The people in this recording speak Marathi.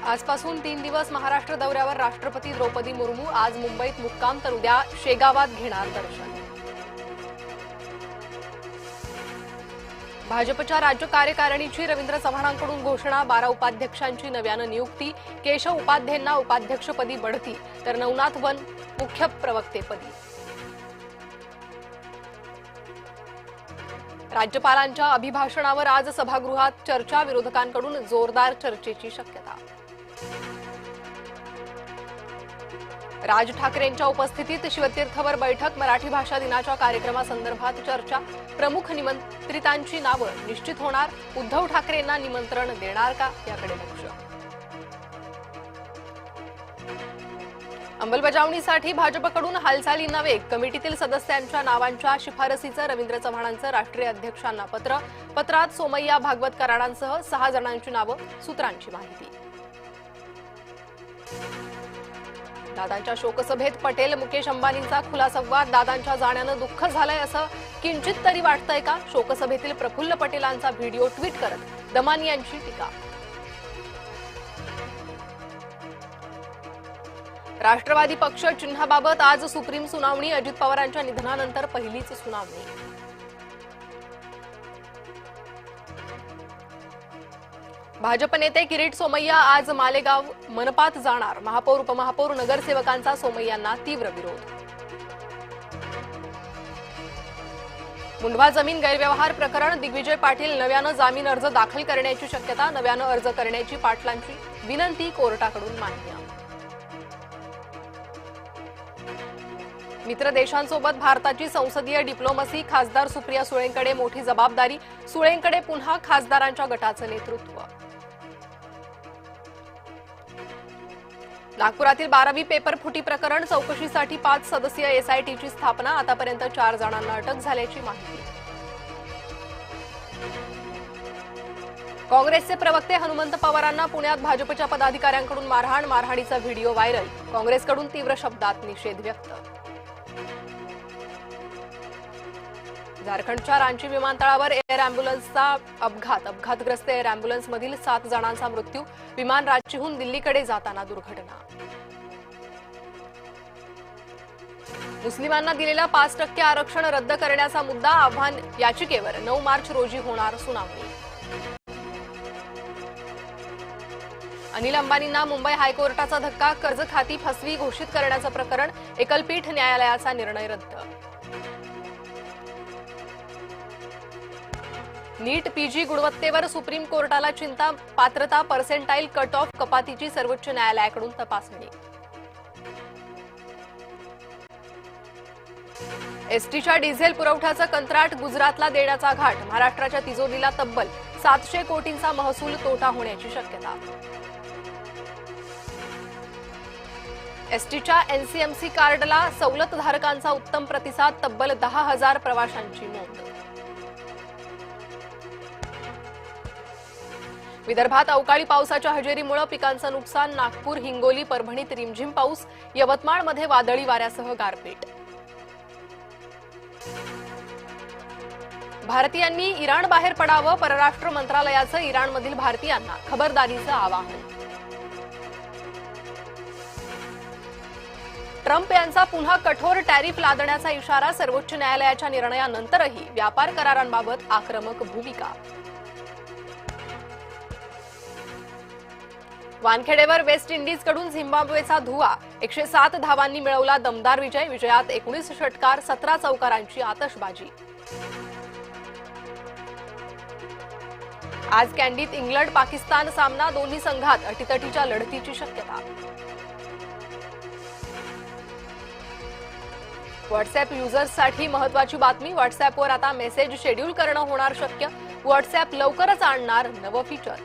आजपासून 3 दिवस महाराष्ट्र दौऱ्यावर राष्ट्रपती द्रौपदी मुर्मू आज मुंबईत मुक्काम तर उद्या शेगावात घेणार दर्शन। भाजपच्या राज्य कार्यकारिणीची रवींद्र चव्हाणांकडून घोषणा, 12 उपाध्यक्षांची नव्यानं नियुक्ती, केशव उपाध्येंना उपाध्यक्षपदी बढती तर नवनाथ वन मुख्य प्रवक्तेपदी। राज्यपालांच्या अभिभाषणावर आज सभागृहात चर्चा, विरोधकांकडून जोरदार चर्चेची शक्यता। राज ठाकरेंच्या उपस्थितीत शिवतीर्थवर बैठक, मराठी भाषा दिनाच्या कार्यक्रमासंदर्भात चर्चा, प्रमुख निमंत्रितांची नावं निश्चित होणार, उद्धव ठाकरेंना निमंत्रण देणार का याकडे लक्ष। अंमलबजावणीसाठी भाजपकडून हालचालींना वेग, कमिटीतील सदस्यांच्या नावांच्या शिफारसीचं रवींद्र चव्हाणांचं राष्ट्रीय अध्यक्षांना पत्र, पत्रात सोमय्या भागवत कराडांसह 6 जणांची नावं, सूत्रांची माहिती। दादांच्या शोकसभेत पटेल मुकेश अंबानींचा खुला संवाद, दादांच्या जाण्यानं दुःख झालंय असं किंचित तरी वाटतंय का, शोकसभेतील प्रफुल्ल पटेलांचा व्हिडिओ ट्विट करत दमानी यांची टीका। राष्ट्रवादी पक्ष चिन्हाबाबत आज सुप्रीम सुनावणी, अजित पवारांच्या निधनानंतर पहिलीच सुनावणी। भाजप नेते किरीट सोमय्या आज मालेगाव मनपात जाणार, महापौर उपमहापौर नगरसेवकांचा सोमय्यांना तीव्र विरोध। मुंढवा जमीन गैरव्यवहार प्रकरण, दिग्विजय पाटील नव्यानं जामीन अर्ज दाखल करण्याची शक्यता, नव्यानं अर्ज करण्याची पाटलांची विनंती, कोर्टाकडून मान्य। मित्र देशांसोबत भारताची संसदीय डिप्लोमसी, खासदार सुप्रिया सुळेंकडे मोठी जबाबदारी, सुळेंकडे पुन्हा खासदारांच्या गटाचं नेतृत्व। नागपुरातील 12वी पेपर फुटी प्रकरण, चौकशीसाठी 5 सदस्यीय एसआयटीची स्थापना, आतापर्यंत 4 जणांना अटक झाल्याची माहिती। काँग्रेसचे प्रवक्ते हनुमंत पवारांना पुण्यात भाजपच्या पदाधिकाऱ्यांकडून मारहाण, मारहाणीचा व्हिडिओ व्हायरल, काँग्रेसकडून तीव्र शब्दात निषेध व्यक्त। झारखंडच्या रांची विमानतळावर एअर अँब्युलन्सचा अपघात, अपघातग्रस्त एअर अँब्युलन्समधील 7 जणांचा मृत्यू, विमान रांचीहून दिल्लीकडे जाताना दुर्घटना। मुस्लिमांना दिलेला 5% आरक्षण रद्द करण्याचा मुद्दा, आव्हान याचिकेवर 9 मार्च रोजी होणार सुनावणी। अनिल अंबानींना मुंबई हायकोर्टाचा धक्का, कर्ज खाती फसवी घोषित करण्याचं प्रकरण, एकलपीठ न्यायालयाचा निर्णय रद्द। नीट पीजी गुणवत्तेवर सुप्रीम कोर्टाला चिंता, पात्रता पर्सेंटाईल कट ऑफ कपातीची सर्वोच्च न्यायालयाकडून तपासणी। एसटीच्या डिझेल पुरवठ्याचं कंत्राट गुजरातला देण्याचा घाट, महाराष्ट्राच्या तिजोरीला तब्बल 700 कोटींचा महसूल तोटा होण्याची शक्यता। एसटीच्या एनसीएमसी कार्डला सवलतधारकांचा उत्तम प्रतिसाद, तब्बल 10,000 प्रवाशांची नोंद। विदर्भात अवकाळी पावसाच्या हजेरीमुळे पिकांचं नुकसान, नागपूर, हिंगोली, परभणीत रिमझिम पाऊस, यवतमाळमध्ये वादळी वाऱ्यासह गारपीट। भारतीयांनी इराण बाहेर पडावं, परराष्ट्र मंत्रालयाचं इराणमधील भारतीयांना खबरदारीचं आवाहन। ट्रम्प यांचा पुन्हा कठोर टॅरिफ लादण्याचा इशारा, सर्वोच्च न्यायालयाच्या निर्णयानंतरही व्यापार करारांबाबत आक्रमक भूमिका। वानखेडेवर वेस्ट इंडिजकडून झिम्बाब्वेचा धुव्वा, 107 धावांनी मिळवला दमदार विजय, विजयात 19 षटकार, 17 चौकारांची आतषबाजी। आज कॅन्डीत इंग्लंड पाकिस्तान सामना, दोन्ही संघात अटीतटीच्या लढतीची शक्यता। व्हॉट्सअॅप युजर्ससाठी महत्त्वाची बातमी, व्हॉट्सअॅपवर आता मेसेज शेड्यूल करणं होणार शक्य, व्हॉट्सअॅप लवकरच आणणार नवं फीचर।